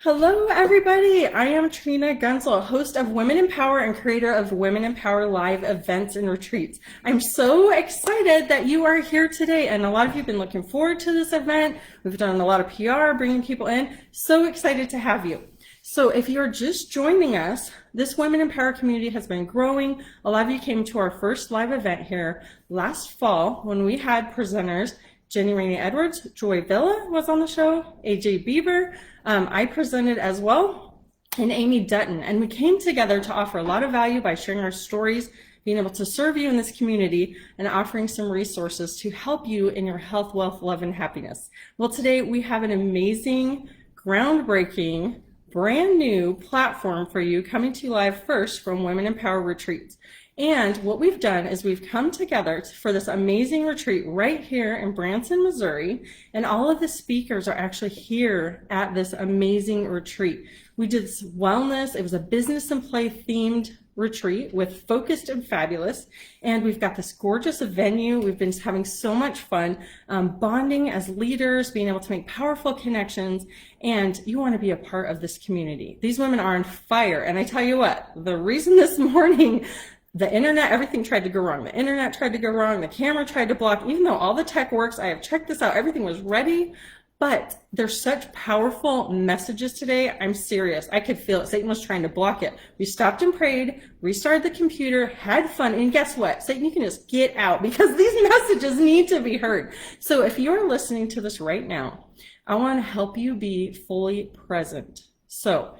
Hello, everybody. I am Trina Gunsel, host of Women in Power and creator of Women in Power live events and retreats. I'm so excited that you are here today, and a lot of you have been looking forward to this event. We've done a lot of PR, bringing people in. So excited to have you. So if you're just joining us, this Women in Power community has been growing. A lot of you came to our first live event here last fall when we had presenters. Jenni, Raney Edwards, Joy Villa was on the show, AJ Beaber, I presented as well, and Amy Dutton. And we came together to offer a lot of value by sharing our stories, being able to serve you in this community, and offering some resources to help you in your health, wealth, love, and happiness. Well, today we have an amazing, groundbreaking, brand new platform for you coming to you live first from Women in Power Retreats. And what we've done is we've come together for this amazing retreat right here in Branson, Missouri, and all of the speakers are actually here at this amazing retreat. We did this wellness, it was a business and play themed retreat with Focused and Fabulous, and we've got this gorgeous venue. We've been having so much fun bonding as leaders, being able to make powerful connections, and you want to be a part of this community. These women are on fire, and I tell you what, the reason this morning the internet, everything tried to go wrong. The internet tried to go wrong. The camera tried to block. Even though all the tech works, I have checked this out. Everything was ready. But there's such powerful messages today. I'm serious. I could feel it. Satan was trying to block it. We stopped and prayed, restarted the computer, had fun. And guess what? Satan, you can just get out because these messages need to be heard. So if you're listening to this right now, I want to help you be fully present. So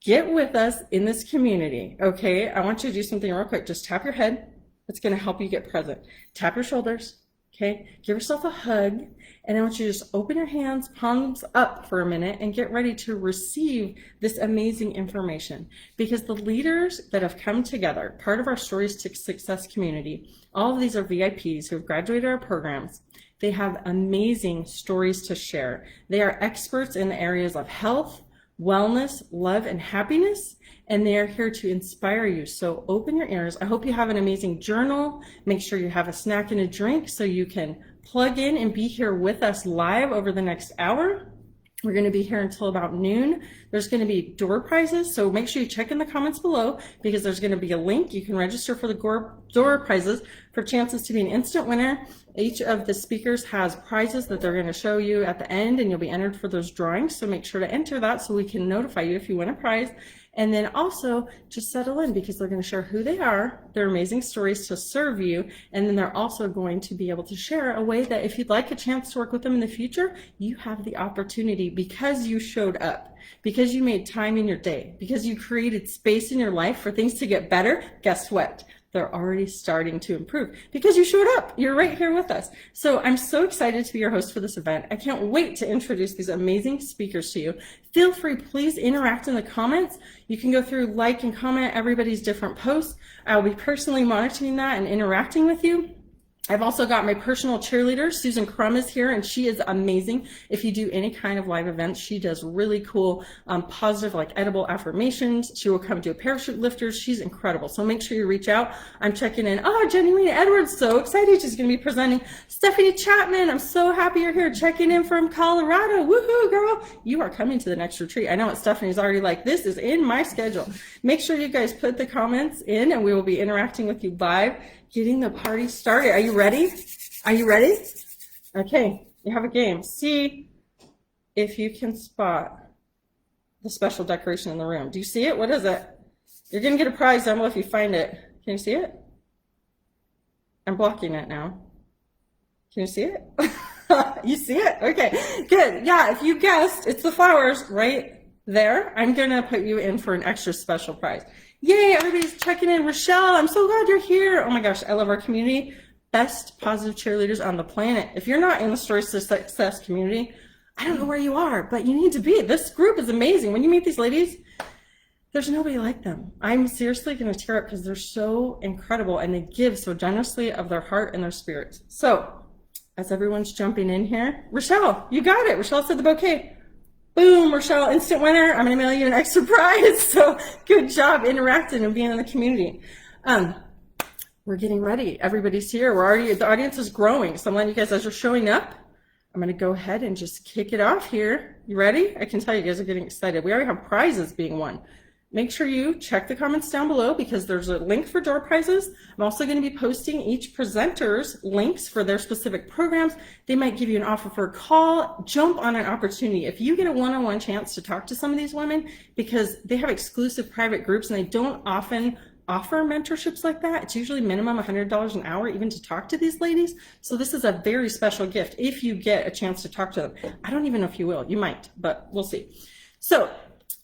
get with us in this community, okay? I want you to do something real quick. Just tap your head. It's going to help you get present. Tap your shoulders, okay? Give yourself a hug. And I want you to just open your hands, palms up for a minute, and get ready to receive this amazing information. Because the leaders that have come together, part of our Stories to Success community, all of these are VIPs who have graduated our programs. They have amazing stories to share. They are experts in the areas of health, wellness, love, and happiness, and they are here to inspire you. So open your ears. I hope you have an amazing journal. Make sure you have a snack and a drink so you can plug in and be here with us live over the next hour. We're going to be here until about noon. There's going to be door prizes, so make sure you check in the comments below because there's going to be a link. You can register for the door prizes for chances to be an instant winner. Each of the speakers has prizes that they're going to show you at the end, and you'll be entered for those drawings, so make sure to enter that so we can notify you if you win a prize. And then also just settle in because they're going to share who they are, their amazing stories to serve you, and then they're also going to be able to share a way that if you'd like a chance to work with them in the future, you have the opportunity because you showed up, because you made time in your day, because you created space in your life for things to get better. Guess what? They're already starting to improve because you showed up. You're right here with us. So I'm so excited to be your host for this event. I can't wait to introduce these amazing speakers to you. Feel free, please interact in the comments. You can go through, like, and comment everybody's different posts. I'll be personally monitoring that and interacting with you. I've also got my personal cheerleader, Susan Crum is here, and she is amazing. If you do any kind of live events, she does really cool, positive, like edible affirmations. She will come do a parachute lifters. She's incredible. So make sure you reach out. I'm checking in. Oh, Jenni Edwards, so excited. She's going to be presenting. Stephanie Chapman, I'm so happy you're here. Checking in from Colorado. Woohoo, girl. You are coming to the next retreat. I know what Stephanie's already like. This is in my schedule. Make sure you guys put the comments in, and we will be interacting with you live. Getting the party started. Are you ready? Are you ready? Okay, you have a game. See if you can spot the special decoration in the room. Do you see it? What is it? You're going to get a prize down below if you find it. Can you see it? I'm blocking it now. Can you see it? You see it? Okay, good. Yeah, if you guessed, it's the flowers right there. I'm going to put you in for an extra special prize. Yay, everybody's checking in. Rochelle, I'm so glad you're here. Oh my gosh, I love our community. Best positive cheerleaders on the planet. If you're not in the Stories to Success community, I don't know where you are, but you need to be. This group is amazing. When you meet these ladies, there's nobody like them. I'm seriously going to tear up because they're so incredible and they give so generously of their heart and their spirits. So, as everyone's jumping in here, Rochelle, you got it. Rochelle said the bouquet. Boom, Rochelle, instant winner. I'm going to mail you an extra prize. So good job interacting and being in the community. We're getting ready. Everybody's here. The audience is growing. So I'm letting you guys, as you're showing up, I'm going to go ahead and just kick it off here. You ready? I can tell you guys are getting excited. We already have prizes being won. Make sure you check the comments down below because there's a link for door prizes. I'm also going to be posting each presenter's links for their specific programs. They might give you an offer for a call. Jump on an opportunity. If you get a one-on-one chance to talk to some of these women, because they have exclusive private groups and they don't often offer mentorships like that. It's usually minimum $100 an hour even to talk to these ladies. So this is a very special gift if you get a chance to talk to them. I don't even know if you will. You might, but we'll see. So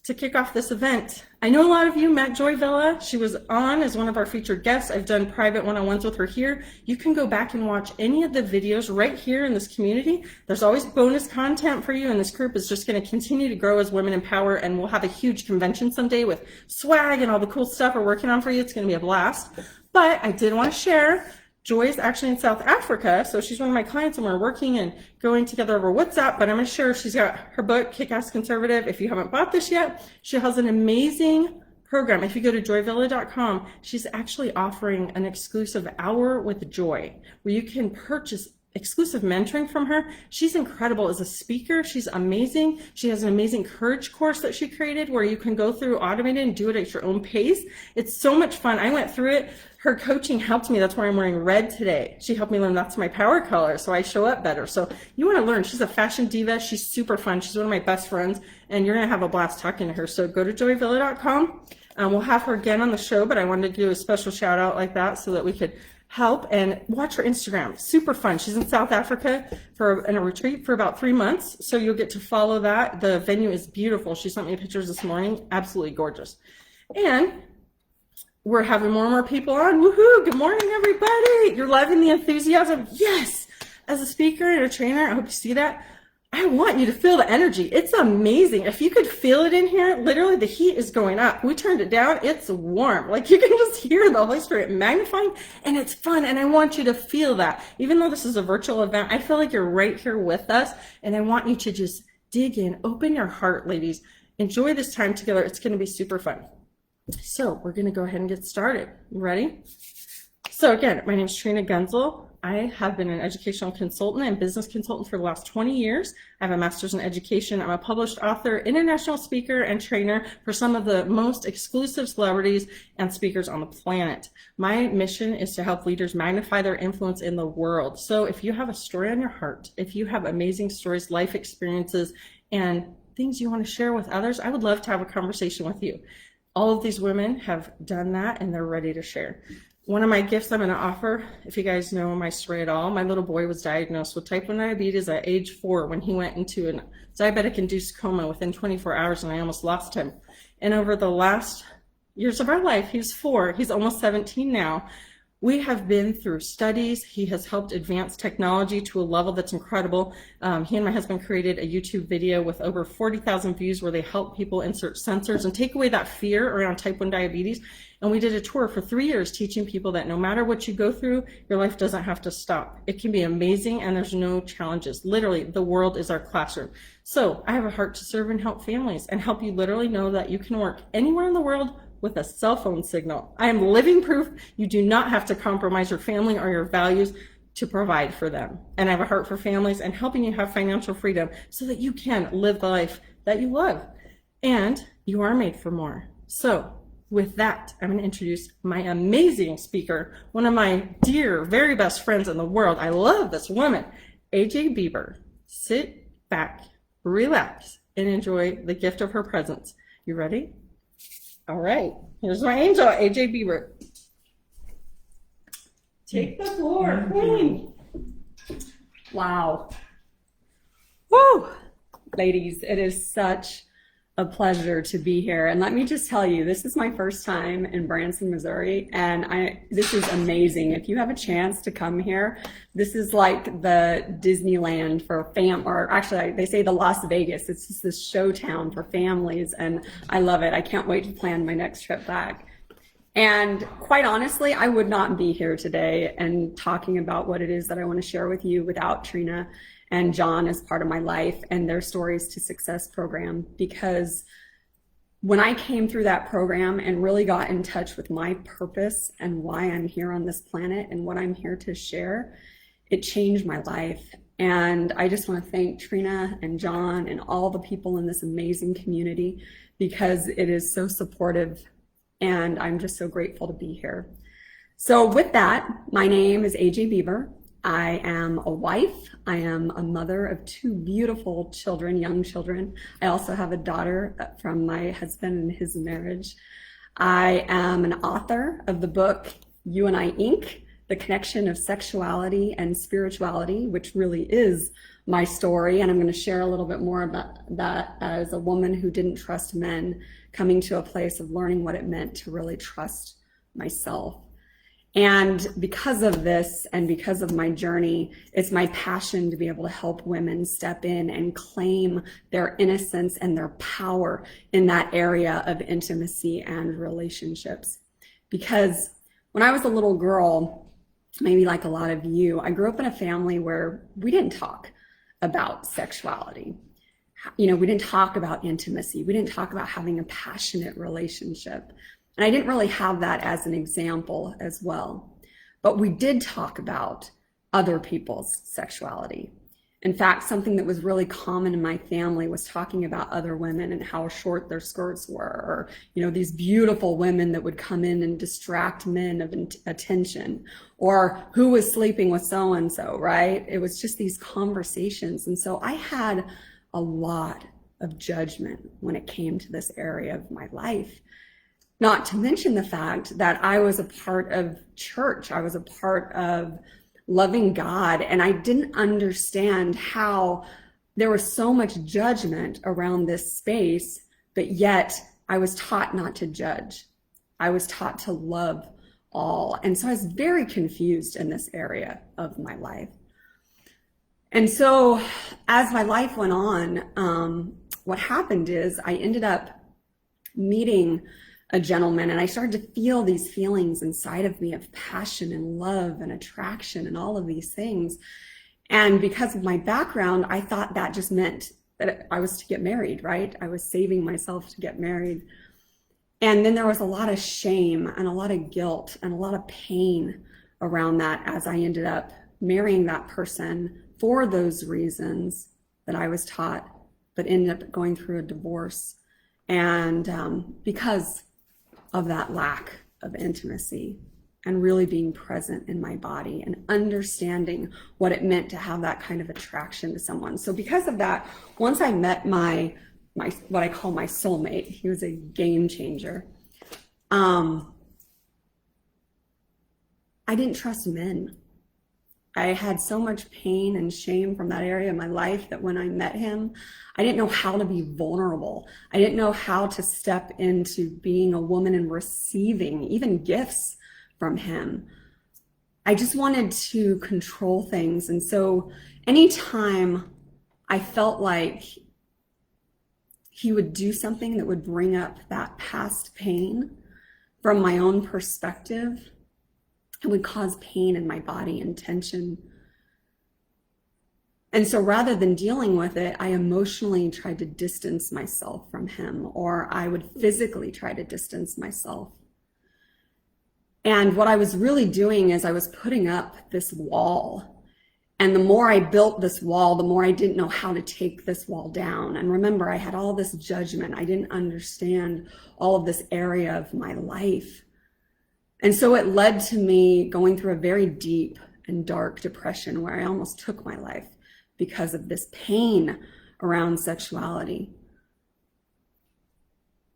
to kick off this event, I know a lot of you met Joy Villa. She was on as one of our featured guests. I've done private one-on-ones with her here. You can go back and watch any of the videos right here in this community. There's always bonus content for you, and this group is just going to continue to grow as Women in Power, and we'll have a huge convention someday with swag and all the cool stuff we're working on for you. It's going to be a blast. But I did want to share, Joy is actually in South Africa, so she's one of my clients and we're working and going together over WhatsApp, but I'm going to share she's got her book, Kick-Ass Conservative. If you haven't bought this yet, she has an amazing program. If you go to joyvilla.com, she's actually offering an exclusive hour with Joy where you can purchase exclusive mentoring from her. She's incredible as a speaker. She's amazing. She has an amazing courage course that she created where you can go through, automate it, and do it at your own pace. It's so much fun. I went through it. Her coaching helped me. That's why I'm wearing red today. She helped me learn that's my power color, so I show up better. So you want to learn. She's a fashion diva. She's super fun. She's one of my best friends, and you're going to have a blast talking to her. So go to joyvilla.com. We'll have her again on the show, but I wanted to do a special shout out like that so that we could help, and watch her Instagram. Super fun. She's in South Africa in a retreat for about 3 months, so you'll get to follow that. The venue is beautiful. She sent me pictures this morning. Absolutely gorgeous. And we're having more and more people on. Woohoo! Good morning, everybody. You're loving the enthusiasm. Yes! As a speaker and a trainer, I hope you see that. I want you to feel the energy. It's amazing. If you could feel it in here, literally the heat is going up. We turned it down. It's warm. Like you can just hear the Holy Spirit magnifying, and it's fun. And I want you to feel that. Even though this is a virtual event, I feel like you're right here with us. And I want you to just dig in, open your heart, ladies. Enjoy this time together. It's going to be super fun. So we're going to go ahead and get started. You ready? So again, my name is Trina Gunzel. I have been an educational consultant and business consultant for the last 20 years. I have a master's in education. I'm a published author, international speaker, and trainer for some of the most exclusive celebrities and speakers on the planet. My mission is to help leaders magnify their influence in the world. So if you have a story on your heart, if you have amazing stories, life experiences, and things you want to share with others, I would love to have a conversation with you. All of these women have done that and they're ready to share. One of my gifts I'm going to offer, if you guys know my story at all, my little boy was diagnosed with type 1 diabetes at age 4 when he went into a diabetic-induced coma within 24 hours, and I almost lost him. And over the last years of our life, he's 4, he's almost 17 now, we have been through studies. He has helped advance technology to a level that's incredible. He and my husband created a YouTube video with over 40,000 views where they help people insert sensors and take away that fear around type 1 diabetes. And we did a tour for 3 years teaching people that no matter what you go through, your life doesn't have to stop. It can be amazing and there's no challenges. Literally, the world is our classroom. So I have a heart to serve and help families and help you literally know that you can work anywhere in the world with a cell phone signal. I am living proof you do not have to compromise your family or your values to provide for them. And I have a heart for families and helping you have financial freedom so that you can live the life that you love. And you are made for more. So with that, I'm going to introduce my amazing speaker, one of my dear, very best friends in the world. I love this woman, AJ Beaber. Sit back, relax, and enjoy the gift of her presence. You ready? All right, here's my angel, AJ Beaber. Take the floor, queen. Wow. Woo! Ladies, it is such a pleasure to be here. And let me just tell you, this is my first time in Branson, Missouri, and this is amazing. If you have a chance to come here, this is like the Disneyland for or actually they say the Las Vegas. It's just this show town for families, and I love it. I can't wait to plan my next trip back. And quite honestly, I would not be here today and talking about what it is that I want to share with you without Trina and John as part of my life and their Stories to Success program. Because when I came through that program and really got in touch with my purpose and why I'm here on this planet and what I'm here to share, it changed my life. And I just want to thank Trina and John and all the people in this amazing community because it is so supportive, and I'm just so grateful to be here. So with that, my name is AJ Beaber. I am a wife. I am a mother of 2 beautiful children, young children. I also have a daughter from my husband and his marriage. I am an author of the book You and I Inc., The Connection of Sexuality and Spirituality, which really is my story. And I'm going to share a little bit more about that as a woman who didn't trust men, coming to a place of learning what it meant to really trust myself. And because of this and because of my journey, it's my passion to be able to help women step in and claim their innocence and their power in that area of intimacy and relationships. Because when I was a little girl, maybe like a lot of you, I grew up in a family where we didn't talk about sexuality. We didn't talk about intimacy. We didn't talk about having a passionate relationship. And I didn't really have that as an example as well. But we did talk about other people's sexuality. In fact, something that was really common in my family was talking about other women and how short their skirts were, or, these beautiful women that would come in and distract men of attention, or who was sleeping with so-and-so, right? It was just these conversations. And so I had a lot of judgment when it came to this area of my life. Not to mention the fact that I was a part of church. I was a part of loving God, and I didn't understand how there was so much judgment around this space, but yet I was taught not to judge. I was taught to love all. And so I was very confused in this area of my life. And so as my life went on, what happened is I ended up meeting a gentleman, and I started to feel these feelings inside of me of passion and love and attraction and all of these things. And because of my background, I thought that just meant that I was to get married, right? I was saving myself to get married. And then there was a lot of shame and a lot of guilt and a lot of pain around that as I ended up marrying that person for those reasons that I was taught, but ended up going through a divorce. And because of that lack of intimacy and really being present in my body and understanding what it meant to have that kind of attraction to someone. So because of that, once I met my what I call my soulmate, he was a game changer. I didn't trust men. I had so much pain and shame from that area of my life that when I met him, I didn't know how to be vulnerable. I didn't know how to step into being a woman and receiving even gifts from him. I just wanted to control things. And so anytime I felt like he would do something that would bring up that past pain from my own perspective, it would cause pain in my body and tension. And so rather than dealing with it, I emotionally tried to distance myself from him, or I would physically try to distance myself. And what I was really doing is I was putting up this wall. And the more I built this wall, the more I didn't know how to take this wall down. And remember, I had all this judgment. I didn't understand all of this area of my life. And so it led to me going through a very deep and dark depression where I almost took my life because of this pain around sexuality.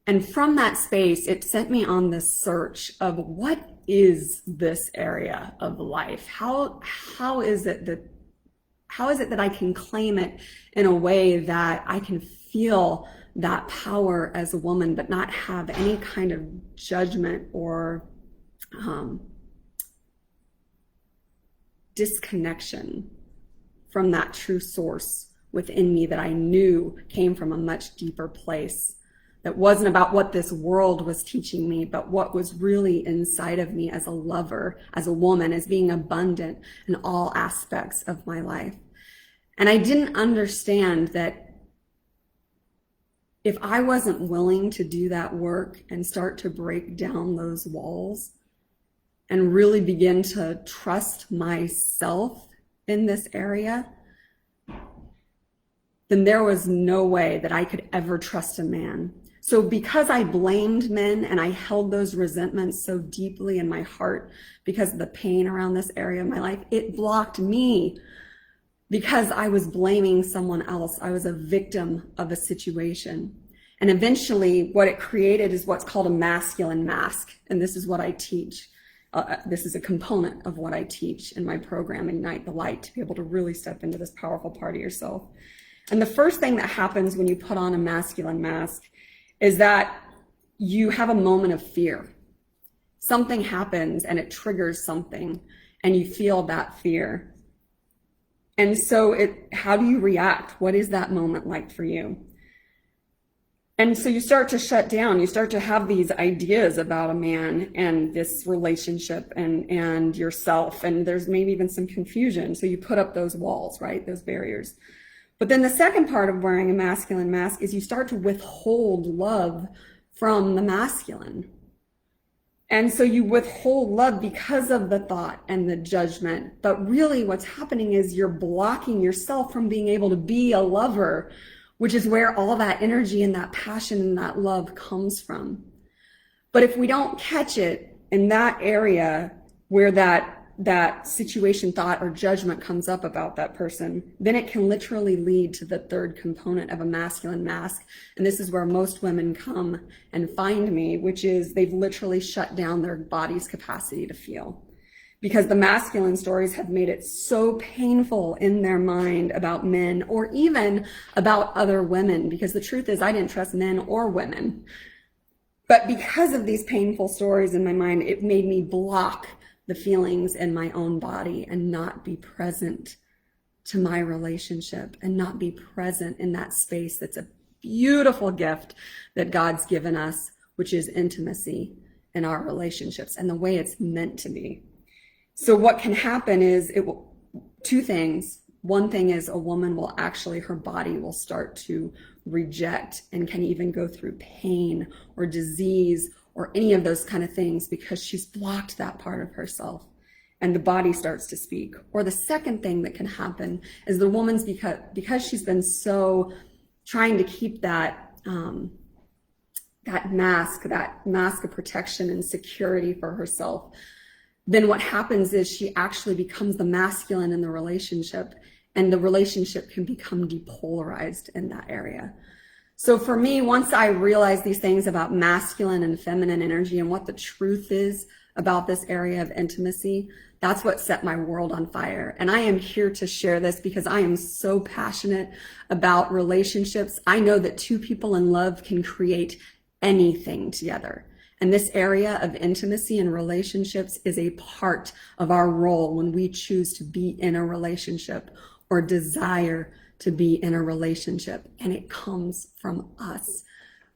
And from that space, it sent me on this search of what is this area of life? How is it that I can claim it in a way that I can feel that power as a woman, but not have any kind of judgment or disconnection from that true source within me that I knew came from a much deeper place, that wasn't about what this world was teaching me, but what was really inside of me as a lover, as a woman, as being abundant in all aspects of my life. And I didn't understand that if I wasn't willing to do that work and start to break down those walls and really begin to trust myself in this area, then there was no way that I could ever trust a man. So because I blamed men and I held those resentments so deeply in my heart because of the pain around this area of my life, it blocked me because I was blaming someone else. I was a victim of a situation. And eventually what it created is what's called a masculine mask. And this is what I teach. This is a component of what I teach in my program, Ignite the Light, to be able to really step into this powerful part of yourself. And the first thing that happens when you put on a masculine mask is that you have a moment of fear. Something happens and it triggers something and you feel that fear. And so how do you react? What is that moment like for you? And so you start to shut down. You start to have these ideas about a man and this relationship and yourself. And there's maybe even some confusion. So you put up those walls, right? Those barriers. But then the second part of wearing a masculine mask is you start to withhold love from the masculine. And so you withhold love because of the thought and the judgment. But really what's happening is you're blocking yourself from being able to be a lover, which is where all that energy and that passion and that love comes from. But if we don't catch it in that area where that situation, thought, or judgment comes up about that person, then it can literally lead to the third component of a masculine mask. And this is where most women come and find me, which is they've literally shut down their body's capacity to feel. Because the masculine stories have made it so painful in their mind about men or even about other women. Because the truth is, I didn't trust men or women. But because of these painful stories in my mind, it made me block the feelings in my own body and not be present to my relationship and not be present in that space that's a beautiful gift that God's given us, which is intimacy in our relationships and the way it's meant to be. So what can happen is two things. One thing is a woman will actually, her body will start to reject and can even go through pain or disease or any of those kind of things because she's blocked that part of herself and the body starts to speak. Or the second thing that can happen is the woman's, because she's been so trying to keep that mask of protection and security for herself, then what happens is she actually becomes the masculine in the relationship and the relationship can become depolarized in that area. So for me, once I realized these things about masculine and feminine energy and what the truth is about this area of intimacy, that's what set my world on fire. And I am here to share this because I am so passionate about relationships. I know that two people in love can create anything together. And this area of intimacy and relationships is a part of our role when we choose to be in a relationship or desire to be in a relationship, and it comes from us.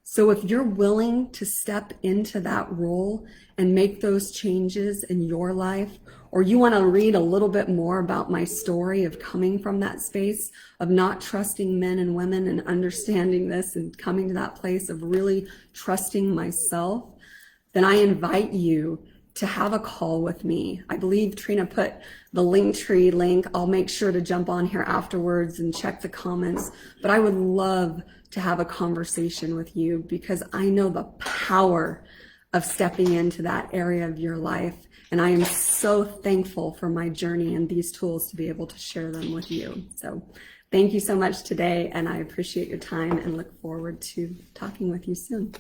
So if you're willing to step into that role and make those changes in your life, or you want to read a little bit more about my story of coming from that space of not trusting men and women and understanding this and coming to that place of really trusting myself, then I invite you to have a call with me. I believe Trina put the Linktree link. I'll make sure to jump on here afterwards and check the comments, but I would love to have a conversation with you because I know the power of stepping into that area of your life. And I am so thankful for my journey and these tools to be able to share them with you. So thank you so much today. And I appreciate your time and look forward to talking with you soon.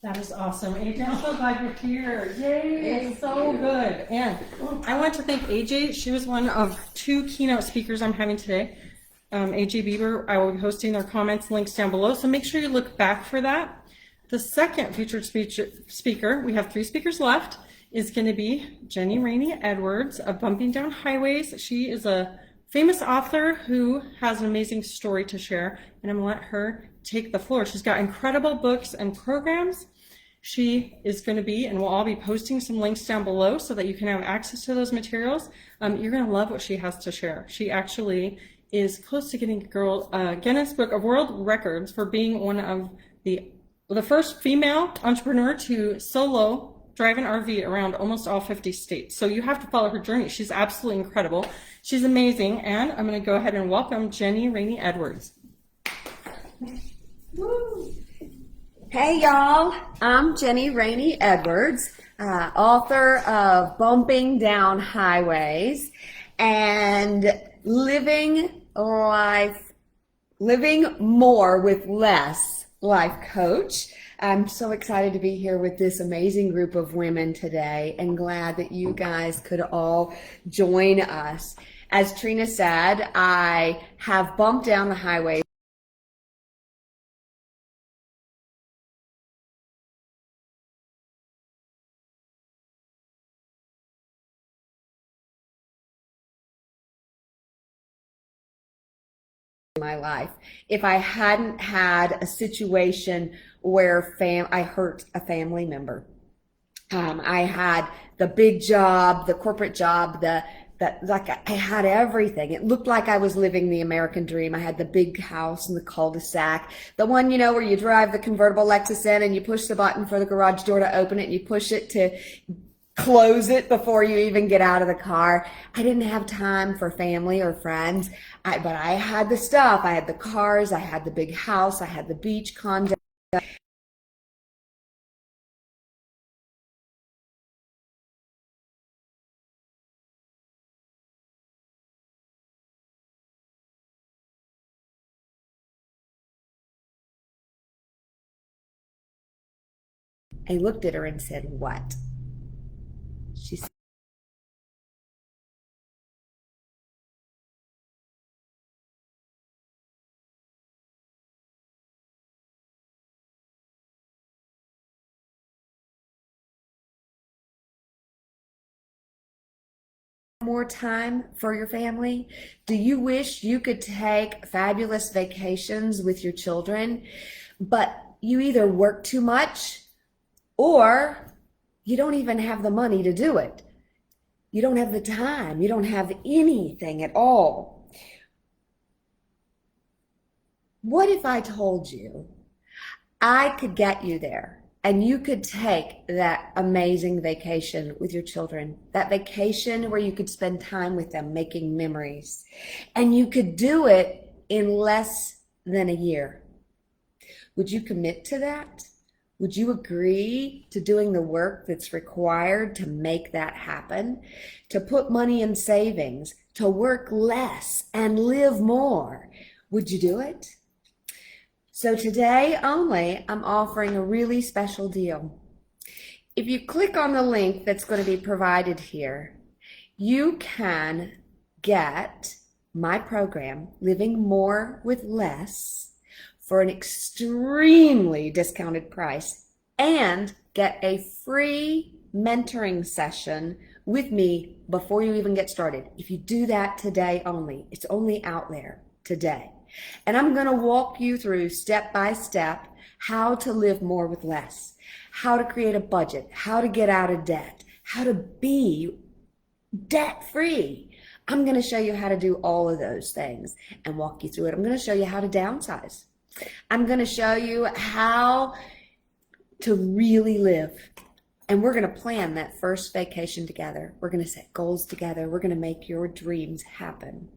That is awesome. AJ, I'm so glad you're here. Yay, it's so good. And I want to thank AJ. She was one of two keynote speakers I'm having today. AJ Beaber, I will be hosting their comments, links down below. So make sure you look back for that. The second featured speaker, we have 3 speakers left, is going to be Jenni Raney Edwards of Bumping Down Highways. She is a famous author who has an amazing story to share, and I'm going to let her take the floor. She's got incredible books and programs. She is going to be, and we'll all be posting some links down below so that you can have access to those materials. You're going to love what she has to share. She actually is close to getting Guinness Book of World Records for being one of the first female entrepreneur to solo drive an RV around almost all 50 states. So you have to follow her journey. She's absolutely incredible. She's amazing. And I'm going to go ahead and welcome Jenni Raney Edwards. Woo. Hey y'all, I'm Jenni Raney Edwards, author of Bumping Down Highways and Living More with Less life coach. I'm so excited to be here with this amazing group of women today and glad that you guys could all join us. As Trina said, I have bumped down the highway in my life. If I hadn't had a situation where I hurt a family member. I had the big job, the corporate job, like I had everything. It looked like I was living the American dream. I had the big house in the cul-de-sac, the one, where you drive the convertible Lexus in and you push the button for the garage door to open it and you push it to close it before you even get out of the car. I didn't have time for family or friends, but I had the stuff. I had the cars, I had the big house, I had the beach condo. I looked at her and said, "What?" She said, "More time for your family? Do you wish you could take fabulous vacations with your children, but you either work too much or you don't even have the money to do it? You don't have the time. You don't have anything at all. What if I told you I could get you there and you could take that amazing vacation with your children, that vacation where you could spend time with them making memories, and you could do it in less than a year? Would you commit to that? Would you agree to doing the work that's required to make that happen? To put money in savings, to work less and live more? Would you do it? So today only, I'm offering a really special deal. If you click on the link that's going to be provided here, you can get my program, Living More with Less, for an extremely discounted price and get a free mentoring session with me before you even get started. If you do that today only, it's only out there today. And I'm going to walk you through step by step how to live more with less, how to create a budget, how to get out of debt, how to be debt free. I'm going to show you how to do all of those things and walk you through it. I'm going to show you how to downsize. I'm going to show you how to really live. And we're going to plan that first vacation together. We're going to set goals together. We're going to make your dreams happen.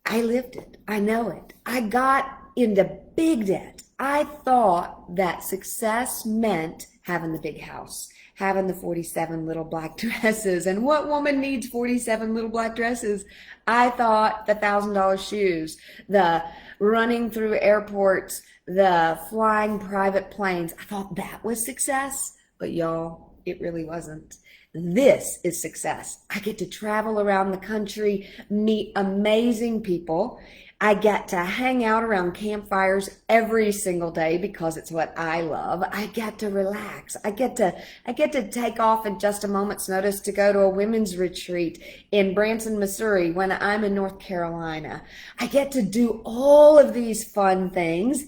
I lived it. I know it. I got into big debt. I thought that success meant having the big house, having the 47 little black dresses. And what woman needs 47 little black dresses? I thought the $1,000 shoes, the running through airports, the flying private planes. I thought that was success. But y'all, it really wasn't. This is success. I get to travel around the country, meet amazing people. I get to hang out around campfires every single day because it's what I love. I get to relax. I get to take off at just a moment's notice to go to a women's retreat in Branson, Missouri when I'm in North Carolina. I get to do all of these fun things.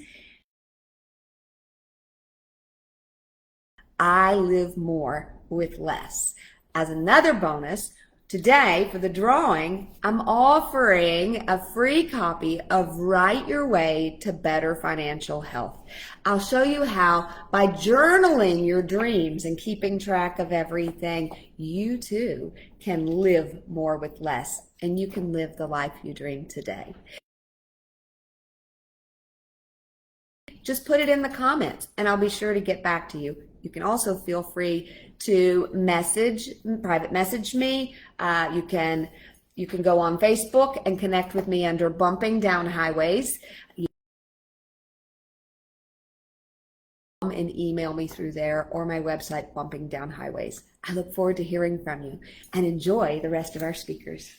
I live more with less. As another bonus, Today, for the drawing, I'm offering a free copy of Write Your Way to Better Financial Health. I'll show you how, by journaling your dreams and keeping track of everything, you too can live more with less, and you can live the life you dream today. Just put it in the comments and I'll be sure to get back to you. You can also feel free to private message me. You can go on Facebook and connect with me under Bumping Down Highways. And email me through there or my website, Bumping Down Highways. I look forward to hearing from you and enjoy the rest of our speakers.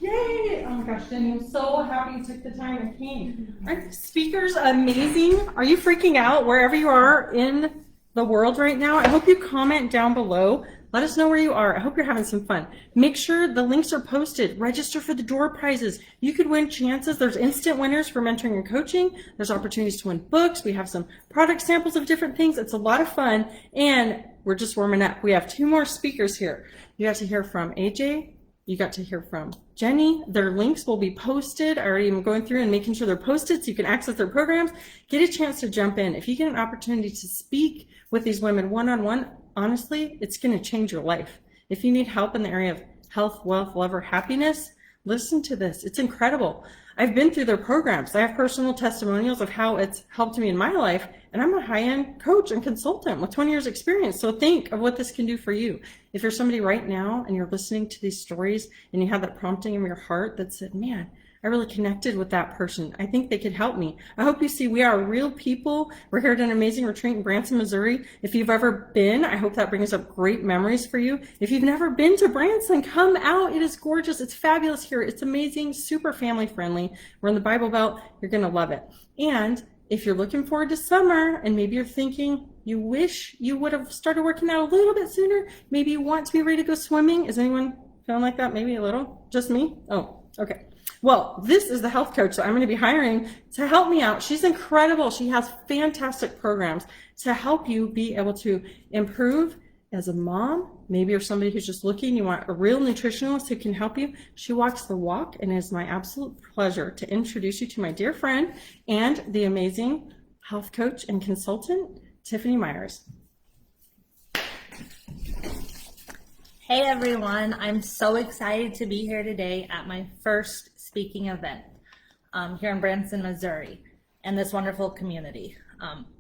Yay! Oh my gosh, Jenni, I'm so happy you took the time and came. Aren't the speakers amazing? Are you freaking out wherever you are in the world right now? I hope you comment down below. Let us know where you are. I hope you're having some fun. Make sure the links are posted. Register for the door prizes. You could win chances. There's instant winners for mentoring and coaching. There's opportunities to win books. We have some product samples of different things. It's a lot of fun, and we're just warming up. We have 2 more speakers here. You got to hear from AJ. You got to hear from Jenni. Their links will be posted. I already am going through and making sure they're posted so you can access their programs. Get a chance to jump in. If you get an opportunity to speak with these women one-on-one, honestly, it's going to change your life. If you need help in the area of health, wealth, love, or happiness, listen to this. It's incredible. I've been through their programs. I have personal testimonials of how it's helped me in my life, and I'm a high-end coach and consultant with 20 years experience. So think of what this can do for you. If you're somebody right now and you're listening to these stories and you have that prompting in your heart that said, man, I really connected with that person. I think they could help me. I hope you see we are real people. We're here at an amazing retreat in Branson, Missouri. If you've ever been, I hope that brings up great memories for you. If you've never been to Branson, come out. It is gorgeous. It's fabulous here. It's amazing, super family friendly. We're in the Bible Belt. You're going to love it. And if you're looking forward to summer and maybe you're thinking you wish you would have started working out a little bit sooner, maybe you want to be ready to go swimming. Is anyone feeling like that? Maybe a little? Just me? Oh, okay. Well, this is the health coach that I'm going to be hiring to help me out. She's incredible. She has fantastic programs to help you be able to improve as a mom. Maybe you're somebody who's just looking, you want a real nutritionalist who can help you. She walks the walk, and it is my absolute pleasure to introduce you to my dear friend and the amazing health coach and consultant, Tiffany Myers. Hey everyone, I'm so excited to be here today at my first speaking event here in Branson, Missouri, and this wonderful community.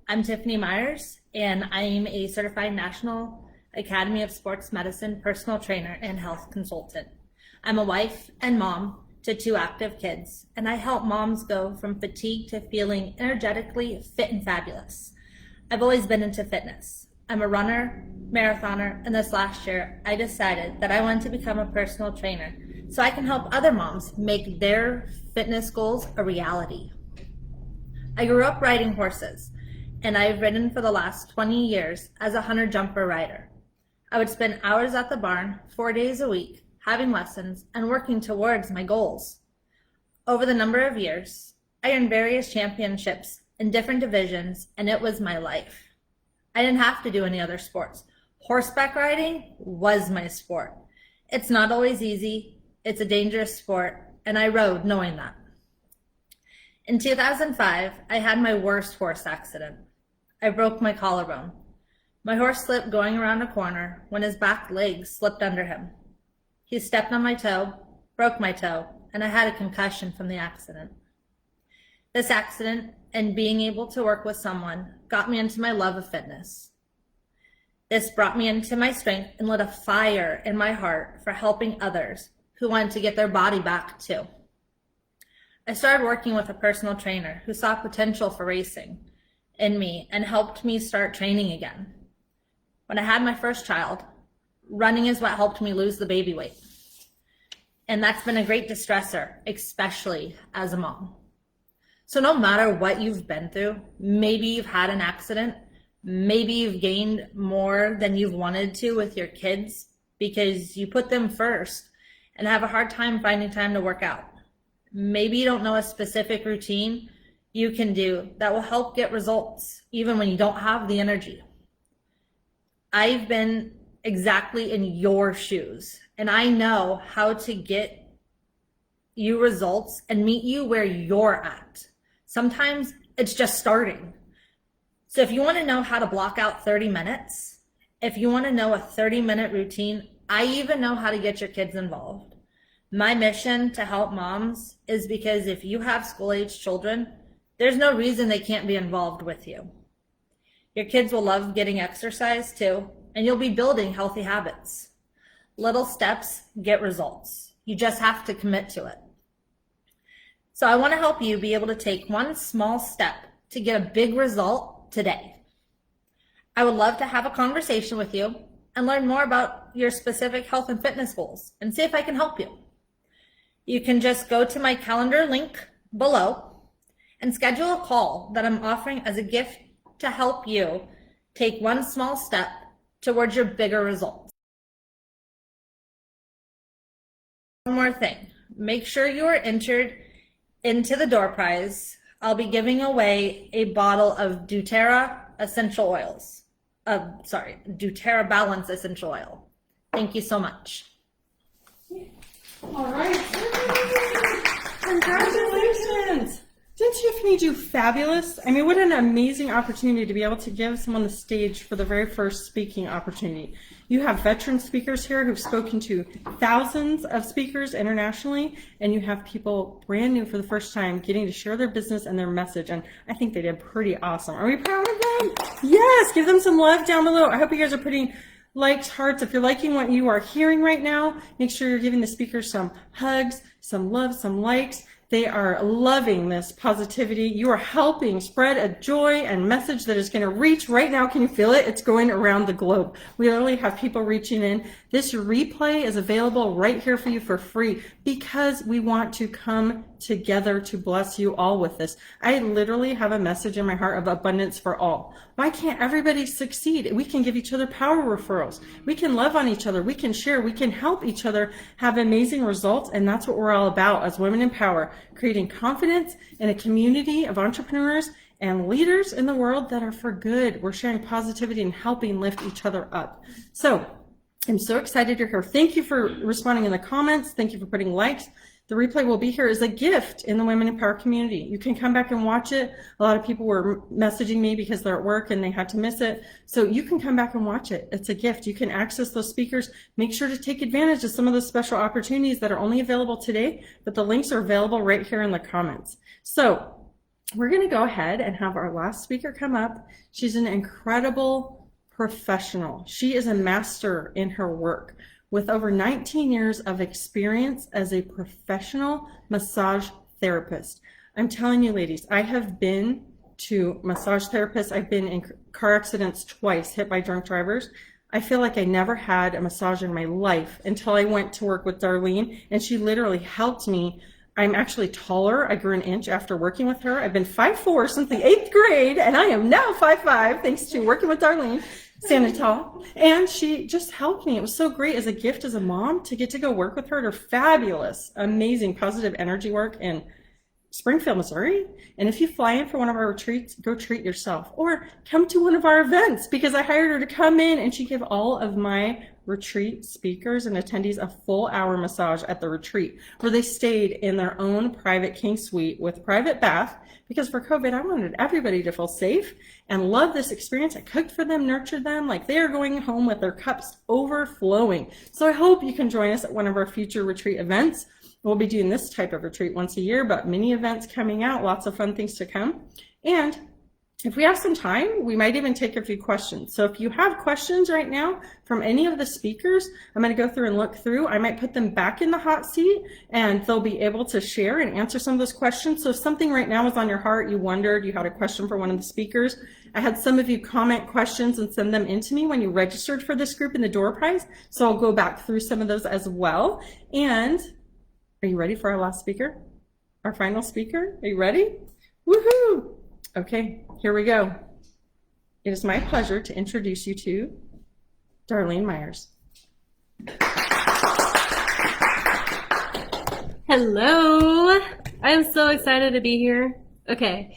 I'm Tiffany Myers, and I'm a certified National Academy of Sports Medicine personal trainer and health consultant. I'm a wife and mom to 2 active kids, and I help moms go from fatigue to feeling energetically fit and fabulous. I've always been into fitness. I'm a runner, marathoner, and this last year I decided that I wanted to become a personal trainer so I can help other moms make their fitness goals a reality. I grew up riding horses, and I've ridden for the last 20 years as a hunter jumper rider. I would spend hours at the barn 4 days a week having lessons and working towards my goals. Over the number of years, I earned various championships in different divisions, and it was my life. I didn't have to do any other sports. Horseback riding was my sport. It's not always easy. It's a dangerous sport, and I rode knowing that. In 2005, I had my worst horse accident. I broke my collarbone. My horse slipped going around a corner when his back legs slipped under him. He stepped on my toe, broke my toe, and I had a concussion from the accident. This accident and being able to work with someone got me into my love of fitness. This brought me into my strength and lit a fire in my heart for helping others who wanted to get their body back too. I started working with a personal trainer who saw potential for racing in me and helped me start training again. When I had my first child, running is what helped me lose the baby weight. And that's been a great distressor, especially as a mom. So no matter what you've been through, maybe you've had an accident, maybe you've gained more than you've wanted to with your kids because you put them first and have a hard time finding time to work out. Maybe you don't know a specific routine you can do that will help get results even when you don't have the energy. I've been exactly in your shoes. And I know how to get you results and meet you where you're at. Sometimes it's just starting. So if you want to know how to block out 30 minutes, if you want to know a 30-minute routine, I even know how to get your kids involved. My mission to help moms is because if you have school-age children, there's no reason they can't be involved with you. Your kids will love getting exercise too, and you'll be building healthy habits. Little steps get results. You just have to commit to it. So I want to help you be able to take one small step to get a big result today. I would love to have a conversation with you and learn more about your specific health and fitness goals and see if I can help you. You can just go to my calendar link below and schedule a call that I'm offering as a gift to help you take one small step towards your bigger results. One more thing, make sure you are entered into the door prize. I'll be giving away a bottle of doTERRA essential oils. doTERRA Balance essential oil. Thank you so much. All right. Congratulations. Didn't Tiffany do fabulous? I mean, what an amazing opportunity to be able to give someone the stage for the very first speaking opportunity. You have veteran speakers here who've spoken to thousands of speakers internationally, and you have people brand new for the first time getting to share their business and their message, and I think they did pretty awesome. Are we proud of them? Yes, give them some love down below. I hope you guys are putting likes, hearts. If you're liking what you are hearing right now, make sure you're giving the speakers some hugs, some love, some likes. They are loving this positivity. You are helping spread a joy and message that is going to reach right now. Can you feel it? It's going around the globe. We literally have people reaching in. This replay is available right here for you for free because we want to come together to bless you all with this. I literally have a message in my heart of abundance for all. Why can't everybody succeed? We can give each other power referrals. We can love on each other. We can share. We can help each other have amazing results. And that's what we're all about as Women in Power, creating confidence in a community of entrepreneurs and leaders in the world that are for good. We're sharing positivity and helping lift each other up. So I'm so excited you're here. Thank you for responding in the comments. Thank you for putting likes. The replay will be here as a gift in the Women in Power community. You can come back and watch it. A lot of people were messaging me because they're at work and they had to miss it. So you can come back and watch it. It's a gift. You can access those speakers. Make sure to take advantage of some of those special opportunities that are only available today, but the links are available right here in the comments. So we're going to go ahead and have our last speaker come up. She's an incredible professional. She is a master in her work, with over 19 years of experience as a professional massage therapist. I'm telling you, ladies, I have been to massage therapists. I've been in car accidents twice, hit by drunk drivers. I feel like I never had a massage in my life until I went to work with Darlene, and she literally helped me. I'm actually taller. I grew an inch after working with her. I've been 5'4" since the 8th grade, and I am now 5'5" thanks to working with Darlene Sandoval. And she just helped me. It was so great as a gift as a mom to get to go work with her at her fabulous, amazing, positive energy work in Springfield, Missouri. And if you fly in for one of our retreats, go treat yourself or come to one of our events, because I hired her to come in and she gave all of my retreat speakers and attendees a full hour massage at the retreat, where they stayed in their own private king suite with private bath, because for COVID, I wanted everybody to feel safe and love this experience. I cooked for them, nurtured them, like they are going home with their cups overflowing. So I hope you can join us at one of our future retreat events. We'll be doing this type of retreat once a year, but many events coming out, lots of fun things to come. And if we have some time, we might even take a few questions. So if you have questions right now from any of the speakers, I'm going to go through and look through. I might put them back in the hot seat and they'll be able to share and answer some of those questions. So if something right now is on your heart, you wondered, you had a question for one of the speakers. I had some of you comment questions and send them in to me when you registered for this group in the door prize. So I'll go back through some of those as well. And are you ready for our last speaker? Our final speaker? Are you ready? Woohoo! Okay, here we go. It is my pleasure to introduce you to Darlene Myers. Hello, I am so excited to be here. Okay,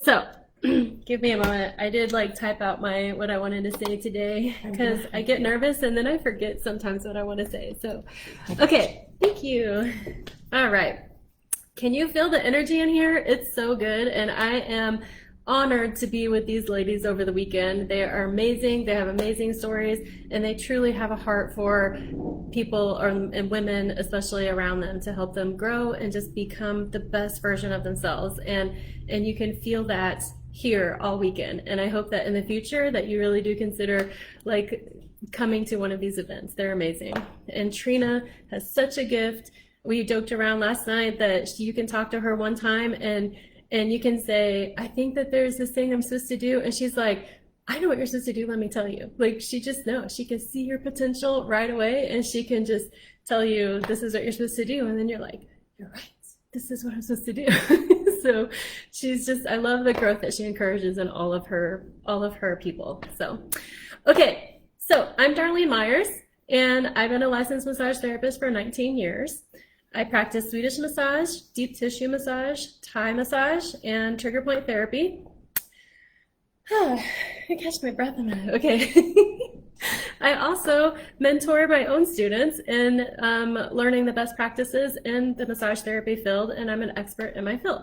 so Give me a moment. I did like type out what I wanted to say today because I get nervous and then I forget sometimes what I want to say. So, okay, thank you. All right. Can you feel the energy in here? It's so good, and I am honored to be with these ladies over the weekend. They are amazing. They have amazing stories, and they truly have a heart for people and women, especially around them, to help them grow and just become the best version of themselves. And you can feel that here all weekend. And I hope that in the future that you really do consider like coming to one of these events. They're amazing. And Trina has such a gift. We joked around last night that you can talk to her one time and you can say, I think that there's this thing I'm supposed to do. And she's like, I know what you're supposed to do. Let me tell you. Like, she just knows. She can see your potential right away, and she can just tell you, this is what you're supposed to do. And then you're like, you're right. This is what I'm supposed to do. So she's just, I love the growth that she encourages in all of her people. So, okay. So I'm Darlene Myers, and I've been a licensed massage therapist for 19 years. I practice Swedish massage, deep tissue massage, Thai massage, and trigger point therapy. I catch my breath a minute. Okay. I also mentor my own students in learning the best practices in the massage therapy field, and I'm an expert in my field.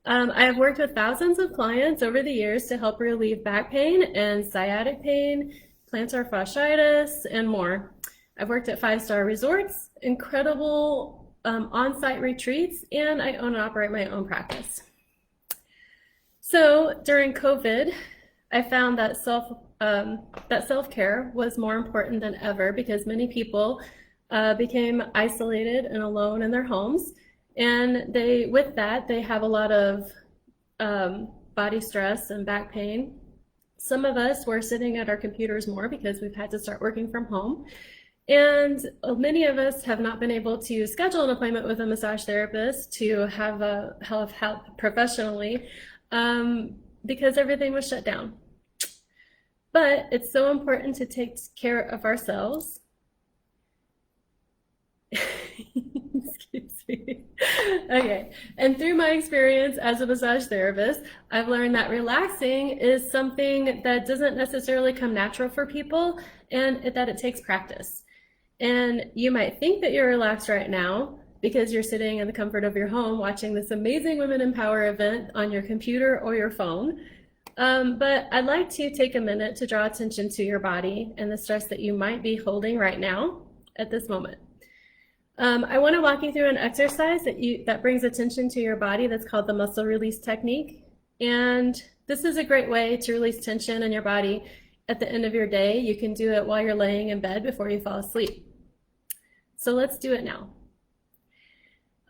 I have worked with thousands of clients over the years to help relieve back pain and sciatic pain, plantar fasciitis, and more. I've worked at 5-star resorts, incredible on-site retreats, and I own and operate my own practice. So during COVID, I found that self-care was more important than ever because many people became isolated and alone in their homes, and with that they have a lot of body stress and back pain. Some of us were sitting at our computers more because we've had to start working from home. And many of us have not been able to schedule an appointment with a massage therapist to have help professionally because everything was shut down. But it's so important to take care of ourselves. Excuse me. Okay. And through my experience as a massage therapist, I've learned that relaxing is something that doesn't necessarily come natural for people, and that it takes practice. And you might think that you're relaxed right now because you're sitting in the comfort of your home watching this amazing Women in Power event on your computer or your phone. But I'd like to take a minute to draw attention to your body and the stress that you might be holding right now at this moment. I want to walk you through an exercise that brings attention to your body that's called the muscle release technique. And this is a great way to release tension in your body at the end of your day. You can do it while you're laying in bed before you fall asleep. So let's do it now.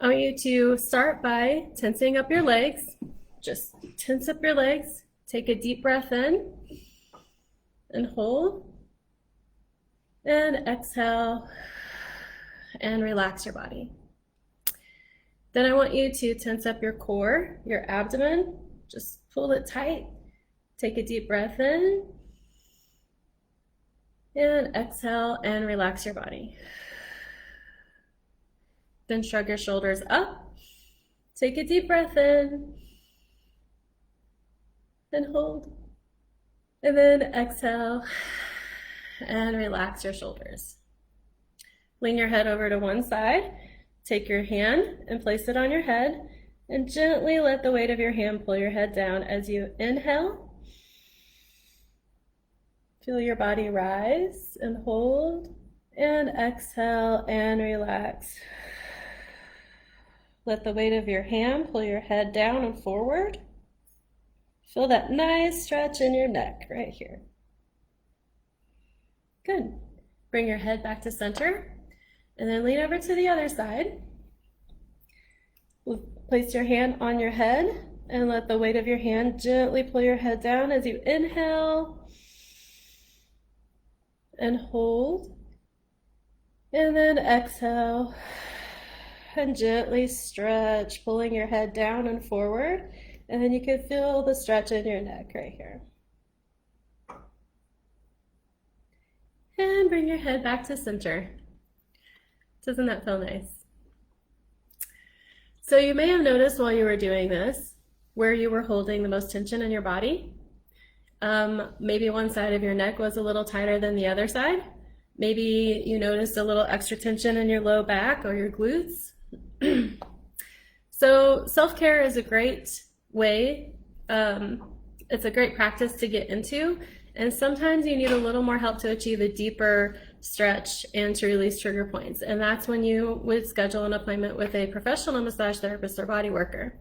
I want you to start by tensing up your legs. Just tense up your legs. Take a deep breath in and hold. And exhale and relax your body. Then I want you to tense up your core, your abdomen. Just pull it tight. Take a deep breath in. And exhale and relax your body. Then shrug your shoulders up. Take a deep breath in. And hold. And then exhale and relax your shoulders. Lean your head over to one side. Take your hand and place it on your head. And gently let the weight of your hand pull your head down as you inhale. Feel your body rise and hold. And exhale and relax. Let the weight of your hand pull your head down and forward. Feel that nice stretch in your neck right here. Good. Bring your head back to center and then lean over to the other side. Place your hand on your head and let the weight of your hand gently pull your head down as you inhale and hold. And then exhale and gently stretch, pulling your head down and forward. And then you can feel the stretch in your neck right here. And bring your head back to center. Doesn't that feel nice? So you may have noticed while you were doing this where you were holding the most tension in your body. Maybe one side of your neck was a little tighter than the other side. Maybe you noticed a little extra tension in your low back or your glutes. So self-care is a great way, it's a great practice to get into, and sometimes you need a little more help to achieve a deeper stretch and to release trigger points, and that's when you would schedule an appointment with a professional massage therapist or body worker.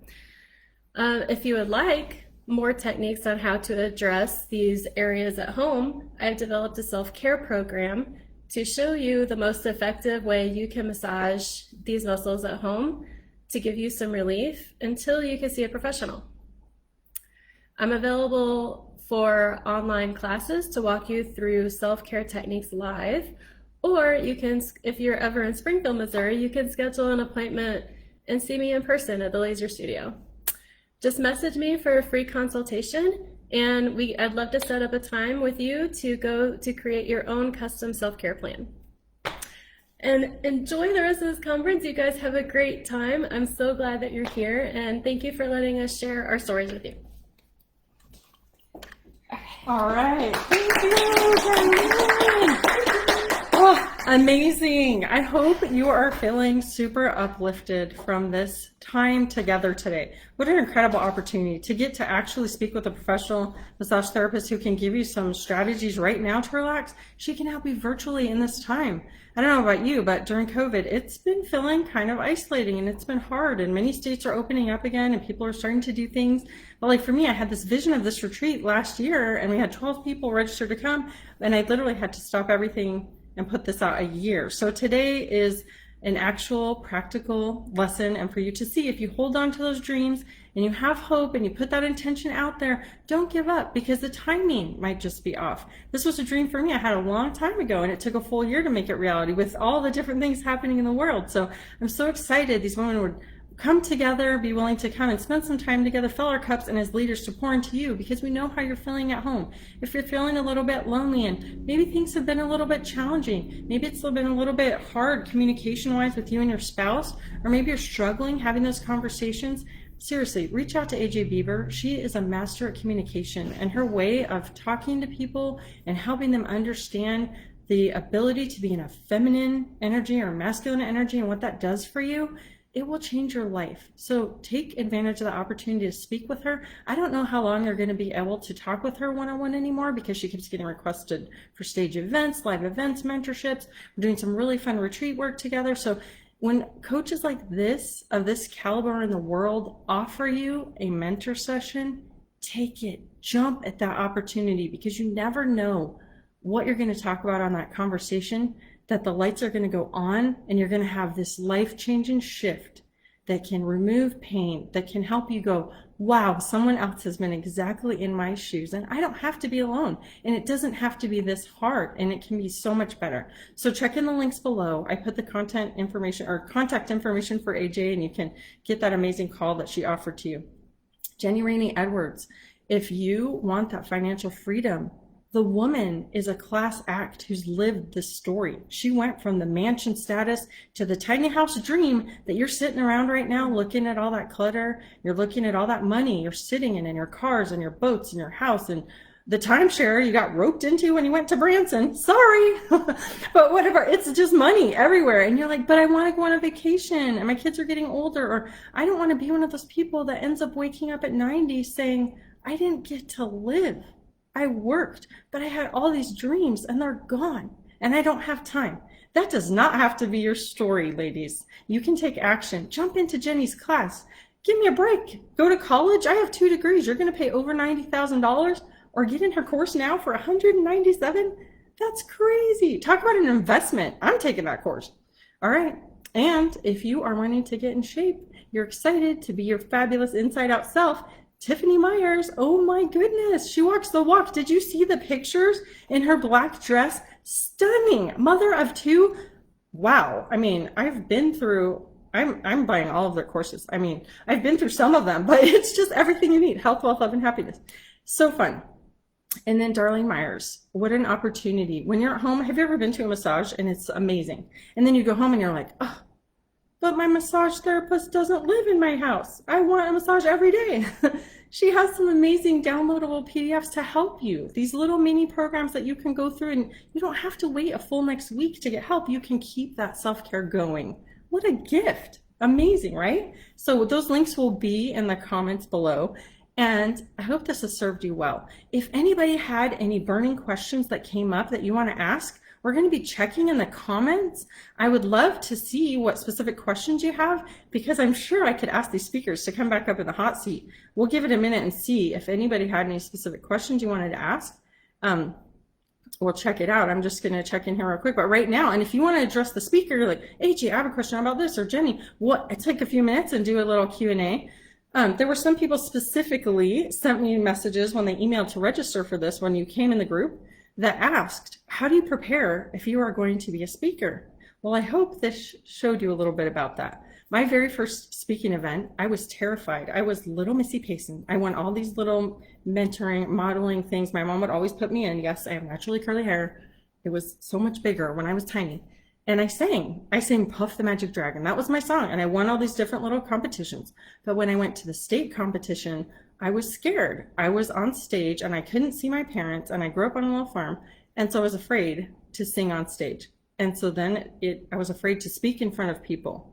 If you would like more techniques on how to address these areas at home, I've developed a self-care program to show you the most effective way you can massage these muscles at home to give you some relief until you can see a professional. I'm available for online classes to walk you through self-care techniques live, or you can, if you're ever in Springfield, Missouri, you can schedule an appointment and see me in person at the Laser Studio. Just message me for a free consultation, and I'd love to set up a time with you to go to create your own custom self-care plan. And enjoy the rest of this conference. You guys have a great time. I'm so glad that you're here, and thank you for letting us share our stories with you. All right. Thank you, Jenni. Oh, amazing. I hope you are feeling super uplifted from this time together today. What an incredible opportunity to get to actually speak with a professional massage therapist who can give you some strategies right now to relax. She can help you virtually in this time. I don't know about you, but during COVID, it's been feeling kind of isolating and it's been hard, and many states are opening up again and people are starting to do things. But like for me, I had this vision of this retreat last year and we had 12 people registered to come, and I literally had to stop everything and put this out a year. So today is an actual practical lesson, and for you to see if you hold on to those dreams and you have hope and you put that intention out there, don't give up, because the timing might just be off. This was a dream for me. I had a long time ago and it took a full year to make it reality with all the different things happening in the world. So I'm so excited these women would come together, be willing to come and spend some time together, fill our cups, and as leaders to pour into you, because we know how you're feeling at home. If you're feeling a little bit lonely and maybe things have been a little bit challenging, maybe it's been a little bit hard communication-wise with you and your spouse, or maybe you're struggling having those conversations, seriously, reach out to Beaber. She is a master at communication, and her way of talking to people and helping them understand the ability to be in a feminine energy or masculine energy and what that does for you, it will change your life. So take advantage of the opportunity to speak with her. I don't know how long you're going to be able to talk with her one-on-one anymore, because she keeps getting requested for stage events, live events, mentorships. We're doing some really fun retreat work together. So when coaches like this, of this caliber in the world, offer you a mentor session, take it, jump at that opportunity, because you never know what you're going to talk about on that conversation, that the lights are going to go on and you're going to have this life-changing shift that can remove pain, that can help you go, wow, someone else has been exactly in my shoes and I don't have to be alone. And it doesn't have to be this hard, and it can be so much better. So check in the links below. I put the contact information for AJ, and you can get that amazing call that she offered to you. Jenni Raney Edwards, if you want that financial freedom, the woman is a class act who's lived this story. She went from the mansion status to the tiny house dream that you're sitting around right now looking at all that clutter. You're looking at all that money you're sitting in your cars and your boats and your house and the timeshare you got roped into when you went to Branson. Sorry, but whatever. It's just money everywhere. And you're like, but I want to go on a vacation and my kids are getting older, or I don't want to be one of those people that ends up waking up at 90 saying, I didn't get to live. I worked, but I had all these dreams and they're gone and I don't have time. That does not have to be your story, ladies. You can take action. Jump into Jenni's class. Give me a break. Go to college. I have 2 degrees. You're going to pay over $90,000, or get in her course now for $197,000? That's crazy. Talk about an investment. I'm taking that course. All right. And if you are wanting to get in shape, you're excited to be your fabulous inside out self, Tiffany Myers, oh my goodness, she walks the walk. Did you see the pictures in her black dress? Stunning. Mother of 2. Wow. I mean, I've been through, I'm buying all of their courses. I mean, I've been through some of them, but it's just everything you need. Health, wealth, love, and happiness. So fun. And then Darlene Myers, what an opportunity. When you're at home, have you ever been to a massage and it's amazing? And then you go home and you're like, oh, but my massage therapist doesn't live in my house. I want a massage every day. She has some amazing downloadable PDFs to help you. These little mini programs that you can go through, and you don't have to wait a full next week to get help. You can keep that self-care going. What a gift. Amazing, right? So those links will be in the comments below. And I hope this has served you well. If anybody had any burning questions that came up that you want to ask, we're going to be checking in the comments. I would love to see what specific questions you have, because I'm sure I could ask these speakers to come back up in the hot seat. We'll give it a minute and see if anybody had any specific questions you wanted to ask. We'll check it out. I'm just going to check in here real quick. But right now, and if you want to address the speaker, like, hey, G, I have a question about this, or Jenny, take a few minutes and do a little Q&A. There were some people specifically sent me messages when they emailed to register for this when you came in the group that asked, how do you prepare if you are going to be a speaker? Well, I hope this showed you a little bit about that. My very first speaking event, I was terrified. I was little Missy Payson. I won all these little mentoring, modeling things. My mom would always put me in. Yes, I have naturally curly hair. It was so much bigger when I was tiny. And I sang Puff the Magic Dragon. That was my song. And I won all these different little competitions. But when I went to the state competition, I was scared. I was on stage and I couldn't see my parents, and I grew up on a little farm. And so I was afraid to sing on stage. And so then I was afraid to speak in front of people.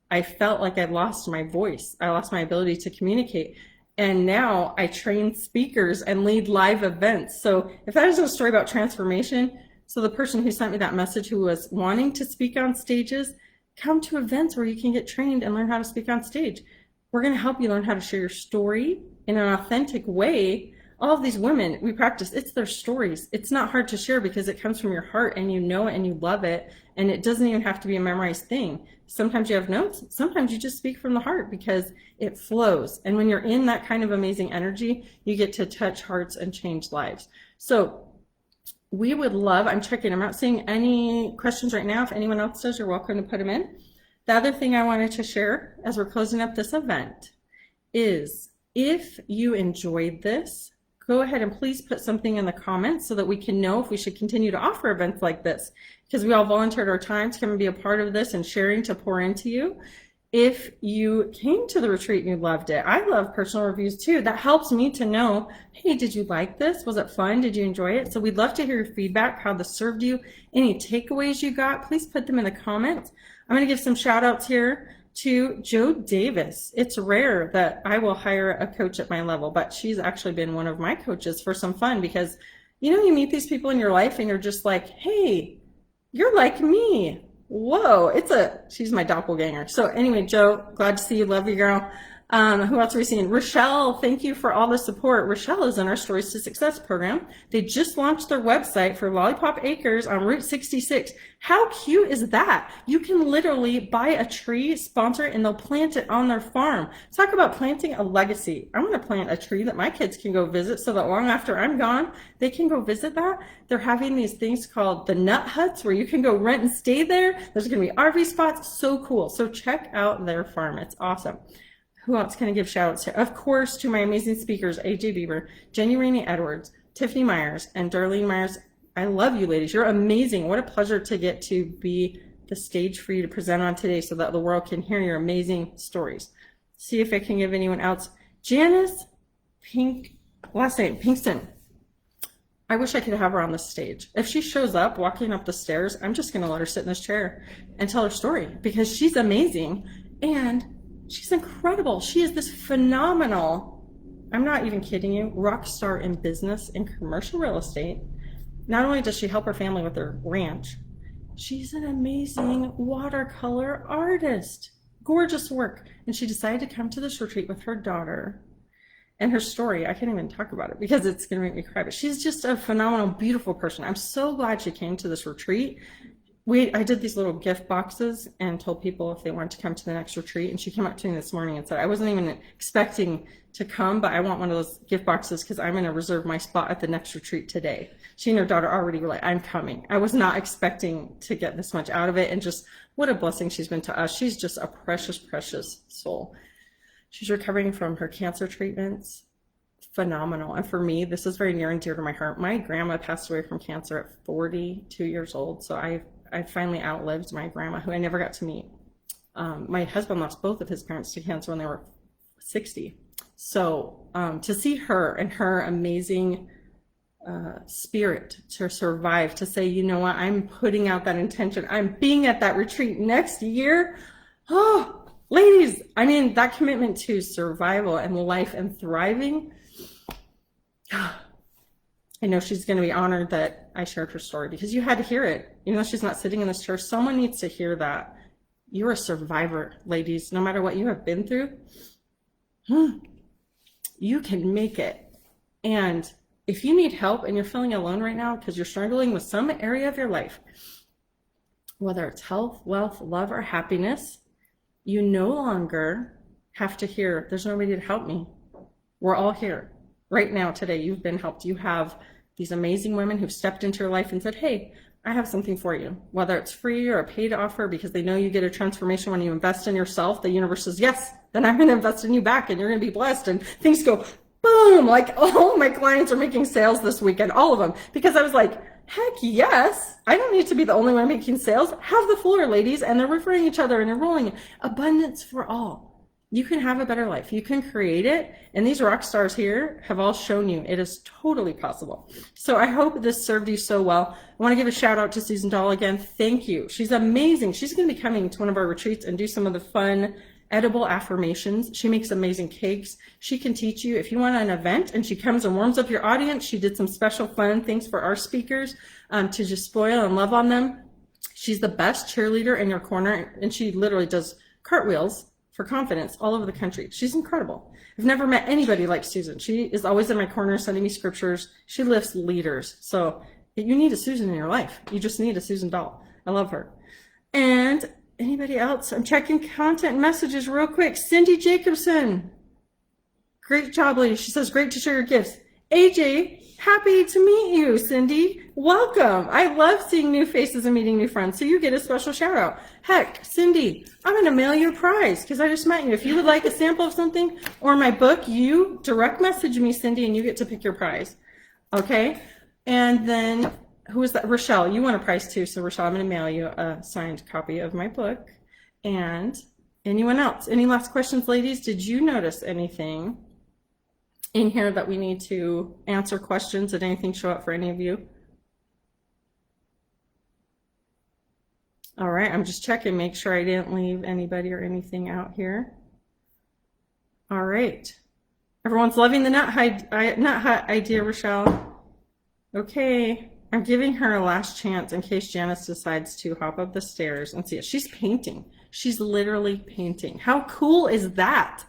I felt like I lost my voice. I lost my ability to communicate. And now I train speakers and lead live events. So if that is a story about transformation, so the person who sent me that message who was wanting to speak on stages, come to events where you can get trained and learn how to speak on stage. We're going to help you learn how to share your story in an authentic way. All of these women, we practice, it's their stories. It's not hard to share because it comes from your heart and you know it and you love it. And it doesn't even have to be a memorized thing. Sometimes you have notes. Sometimes you just speak from the heart because it flows. And when you're in that kind of amazing energy, you get to touch hearts and change lives. So we would love, I'm not seeing any questions right now. If anyone else does, you're welcome to put them in. The other thing I wanted to share as we're closing up this event is, if you enjoyed this, go ahead and please put something in the comments so that we can know if we should continue to offer events like this, because we all volunteered our time to come and be a part of this and sharing to pour into you. If you came to the retreat and you loved it, I love personal reviews too. That helps me to know, hey, did you like this? Was it fun? Did you enjoy it? So we'd love to hear your feedback, how this served you, any takeaways you got. Please put them in the comments. I'm going to give some shout outs here to Joe Davis. It's rare that I will hire a coach at my level, but she's actually been one of my coaches for some fun, because you meet these people in your life and you're just like, hey, you're like me. Whoa, she's my doppelganger. So anyway, Joe, glad to see you. Love you, girl. Who else are we seeing? Rochelle, thank you for all the support. Rochelle is in our Stories to Success program. They just launched their website for Lollipop Acres on Route 66. How cute is that? You can literally buy a tree, sponsor it, and they'll plant it on their farm. Talk about planting a legacy. I want to plant a tree that my kids can go visit so that long after I'm gone, they can go visit that. They're having these things called the nut huts where you can go rent and stay there. There's going to be RV spots. So cool. So check out their farm. It's awesome. Who else can I give shout outs to? Of course, to my amazing speakers, AJ Beaber, Jenni Raney Edwards, Tiffany Myers, and Darlene Myers. I love you ladies. You're amazing. What a pleasure to get to be the stage for you to present on today so that the world can hear your amazing stories. See if I can give anyone else. Janice last name, Pinkston. I wish I could have her on the stage. If she shows up walking up the stairs, I'm just going to let her sit in this chair and tell her story, because she's amazing. And she's incredible. She is this phenomenal, I'm not even kidding you, rock star in business and commercial real estate. Not only does she help her family with their ranch, she's an amazing watercolor artist. Gorgeous work. And she decided to come to this retreat with her daughter. And her story, I can't even talk about it because it's going to make me cry, but she's just a phenomenal, beautiful person. I'm so glad she came to this retreat. I did these little gift boxes and told people if they wanted to come to the next retreat. And she came up to me this morning and said, I wasn't even expecting to come, but I want one of those gift boxes because I'm going to reserve my spot at the next retreat today. She and her daughter already were like, I'm coming. I was not expecting to get this much out of it. And just what a blessing she's been to us. She's just a precious, precious soul. She's recovering from her cancer treatments. Phenomenal. And for me, this is very near and dear to my heart. My grandma passed away from cancer at 42 years old. So I finally outlived my grandma, who I never got to meet. My husband lost both of his parents to cancer when they were 60. So to see her and her amazing spirit to survive, to say, you know what, I'm putting out that intention. I'm being at that retreat next year. Oh, ladies, I mean, that commitment to survival and life and thriving. I know she's going to be honored that I shared her story, because you had to hear it. Even though she's not sitting in this chair, someone needs to hear that. You're a survivor, ladies. No matter what you have been through, you can make it. And if you need help and you're feeling alone right now because you're struggling with some area of your life, whether it's health, wealth, love, or happiness, you no longer have to hear, there's nobody to help me. We're all here. Right now, today, you've been helped. You have these amazing women who've stepped into your life and said, hey, I have something for you. Whether it's free or a paid offer, because they know you get a transformation when you invest in yourself. The universe says, yes, then I'm going to invest in you back and you're going to be blessed. And things go boom, like all my clients are making sales this weekend, all of them, because I was like, heck yes, I don't need to be the only one making sales. Have the floor, ladies. And they're referring each other and enrolling. Abundance for all. You can have a better life. You can create it. And these rock stars here have all shown you it is totally possible. So I hope this served you so well. I want to give a shout out to Susan Dahl again. Thank you. She's amazing. She's going to be coming to one of our retreats and do some of the fun edible affirmations. She makes amazing cakes. She can teach you if you want an event, and she comes and warms up your audience. She did some special fun things for our speakers to just spoil and love on them. She's the best cheerleader in your corner, and she literally does cartwheels for confidence all over the country. She's incredible. I've never met anybody like Susan. She is always in my corner sending me scriptures. She lifts leaders. So you need a Susan in your life. You just need a Susan Dahl. I love her. And anybody else? I'm checking content messages real quick. Cindy Jacobson. Great job, lady. She says, great to share your gifts. AJ, happy to meet you, Cindy. Welcome. I love seeing new faces and meeting new friends, so you get a special shout out. Heck, Cindy, I'm going to mail you a prize because I just met you. If you would like a sample of something or my book, you direct message me, Cindy, and you get to pick your prize. Okay? And then, who is that? Rochelle, you want a prize too. So Rochelle, I'm going to mail you a signed copy of my book. And anyone else? Any last questions, ladies? Did you notice anything in here that we need to answer questions? Did anything show up for any of you? All right, I'm just checking, make sure I didn't leave anybody or anything out here. All right. Everyone's loving the nut hut idea, Rochelle. Okay, I'm giving her a last chance in case Janice decides to hop up the stairs and see it. She's painting. She's literally painting. How cool is that?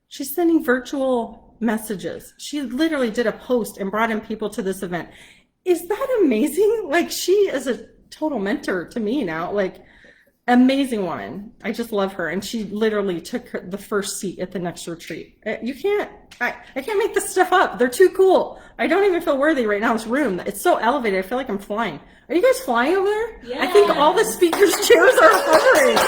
She's sending virtual messages. She literally did a post and brought in people to this event. Is that amazing? Like, she is a total mentor to me now. Like, amazing woman. I just love her. And she literally took the first seat at the next retreat. You can't, I can't make this stuff up. They're too cool. I don't even feel worthy right now in this room. It's so elevated. I feel like I'm flying. Are you guys flying over there? Yeah. I think all the speakers' chairs are hovering.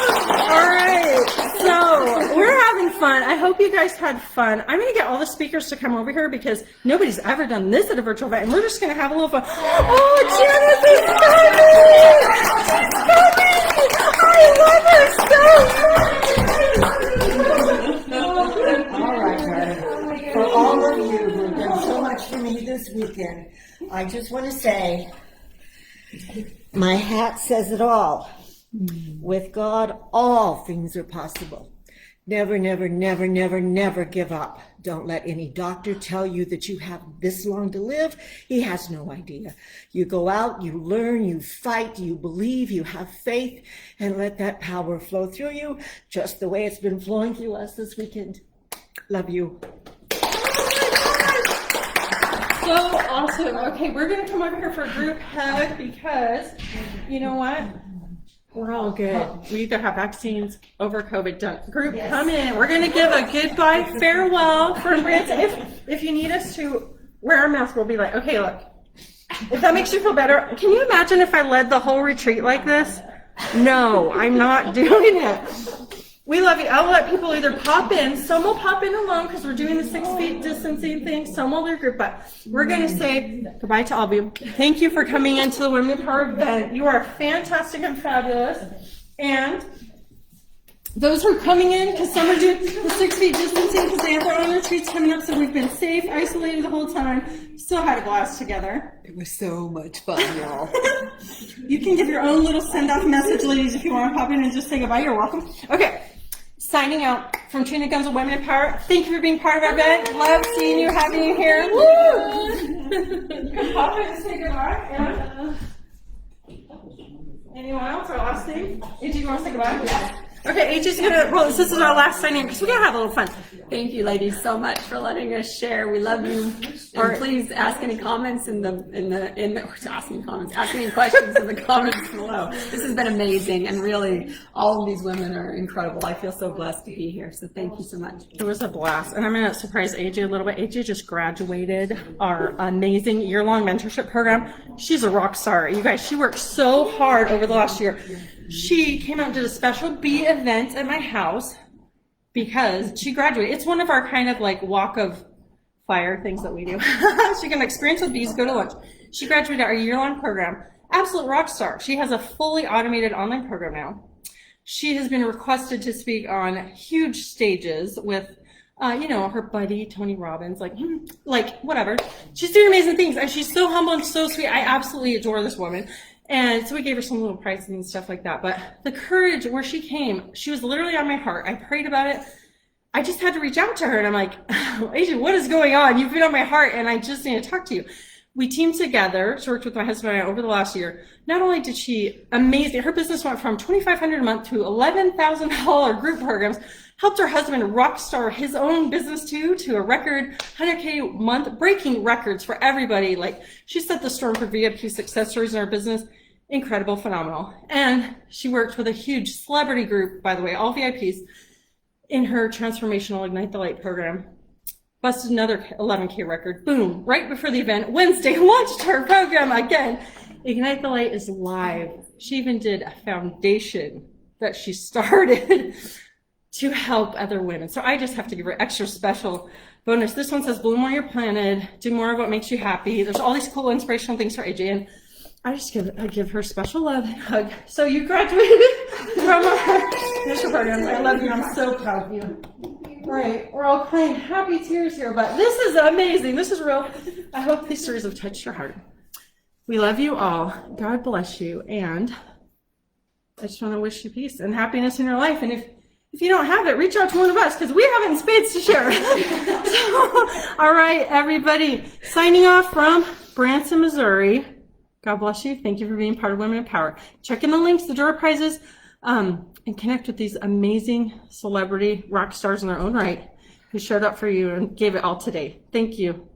All right. So we're having fun. I hope you guys had fun. I'm going to get all the speakers to come over here because nobody's ever done this at a virtual event. And we're just going to have a little fun. Oh, Janice is coming! She's coming! I love her so much! All right, honey. For all of you who have done so much for me this weekend, I just want to say, my hat says it all. With God, all things are possible. Never, never, never, never, never give up. Don't let any doctor tell you that you have this long to live. He has no idea. You go out, you learn, you fight, you believe, you have faith, and let that power flow through you just the way it's been flowing through us this weekend. Love you. So awesome. Okay, we're going to come over here for a group hug because, you know what? We're all good. We either have vaccines over COVID done. Group, yes. Come in. We're going to give a goodbye farewell for Branson. If you need us to wear a mask, we'll be like, okay, look. If that makes you feel better, can you imagine if I led the whole retreat like this? No, I'm not doing it. We love you. I'll let people either pop in. Some will pop in alone because we're doing the 6 feet distancing thing. Some will do group, but we're going to say goodbye to all of you. Thank you for coming into the Women in Power event. You are fantastic and fabulous. And those who are coming in, because some are doing the 6 feet distancing because they have their own retreats coming up, so we've been safe, isolated the whole time. Still had a blast together. It was so much fun, y'all. You can give your own little send-off message, ladies, if you want to pop in and just say goodbye. You're welcome. Okay, signing out from Trina Guns of Women in Power. Thank you for being part of our event. Love seeing you, having you here. Woo! You can pop in and say goodbye. And anyone else? Our last thing? AJ, you want to say goodbye? Yeah. Okay, AJ's gonna, well, this is our last signing because we gotta have a little fun. Thank you, ladies, so much for letting us share. We love you. And please ask any comments ask any questions in the comments below. This has been amazing, and really, all of these women are incredible. I feel so blessed to be here, so thank you so much. It was a blast, and I'm gonna surprise AJ a little bit. AJ just graduated our amazing year-long mentorship program. She's a rock star, you guys. She worked so hard over the last year. She came out and did a special bee event at my house because she graduated. It's one of our kind of like walk of fire things that we do. She can experience with bees, go to lunch. She graduated our year-long program. Absolute rock star. She has a fully automated online program now. She has been requested to speak on huge stages with, her buddy, Tony Robbins, like whatever. She's doing amazing things, and she's so humble and so sweet. I absolutely adore this woman. And so we gave her some little prizes and stuff like that. But the courage where she came, she was literally on my heart. I prayed about it. I just had to reach out to her. And I'm like, Asia, what is going on? You've been on my heart, and I just need to talk to you. We teamed together. She worked with my husband and I over the last year. Not only did she amazing, her business went from $2,500 a month to $11,000 group programs, helped her husband rock star his own business to a record 100K month, breaking records for everybody. Like, she set the storm for VIP success stories in her business. Incredible, phenomenal. And she worked with a huge celebrity group, by the way, all VIPs, in her transformational Ignite the Light program. Busted another 11K record. Boom, right before the event, Wednesday, launched her program again. Ignite the Light is live. She even did a foundation that she started to help other women. So I just have to give her extra special bonus. This one says, bloom where you're planted, do more of what makes you happy. There's all these cool inspirational things for AJ, and I give her special love and hug. So you graduated from our initial program. I love you. I'm so proud of you. All right, we're all crying happy tears here, but this is amazing. This is real. I hope these stories have touched your heart. We love you all. God bless you. And I just want to wish you peace and happiness in your life. And if you don't have it, reach out to one of us because we have it in spades to share. So, all right, everybody. Signing off from Branson, Missouri. God bless you. Thank you for being part of Women in Power. Check in the links, the door prizes, and connect with these amazing celebrity rock stars in their own right who showed up for you and gave it all today. Thank you.